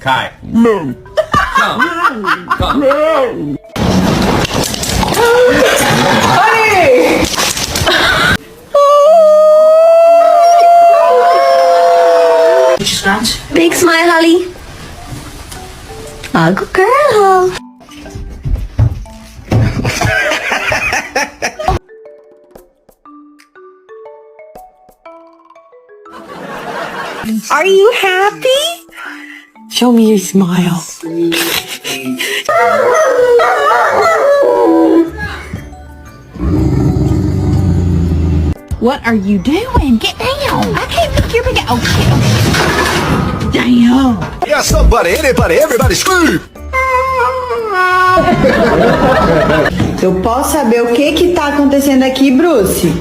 Kai. No. Come. No. Honey! Did you scratch? Big smile, Holly. Oh, good girl. Are you happy? Show me your smile. What are you doing? Get down. I can't pick your big... Oh, shit. Damn. Yeah, somebody, anybody, everybody scream! Eu posso saber o que tá acontecendo aqui, Bruce?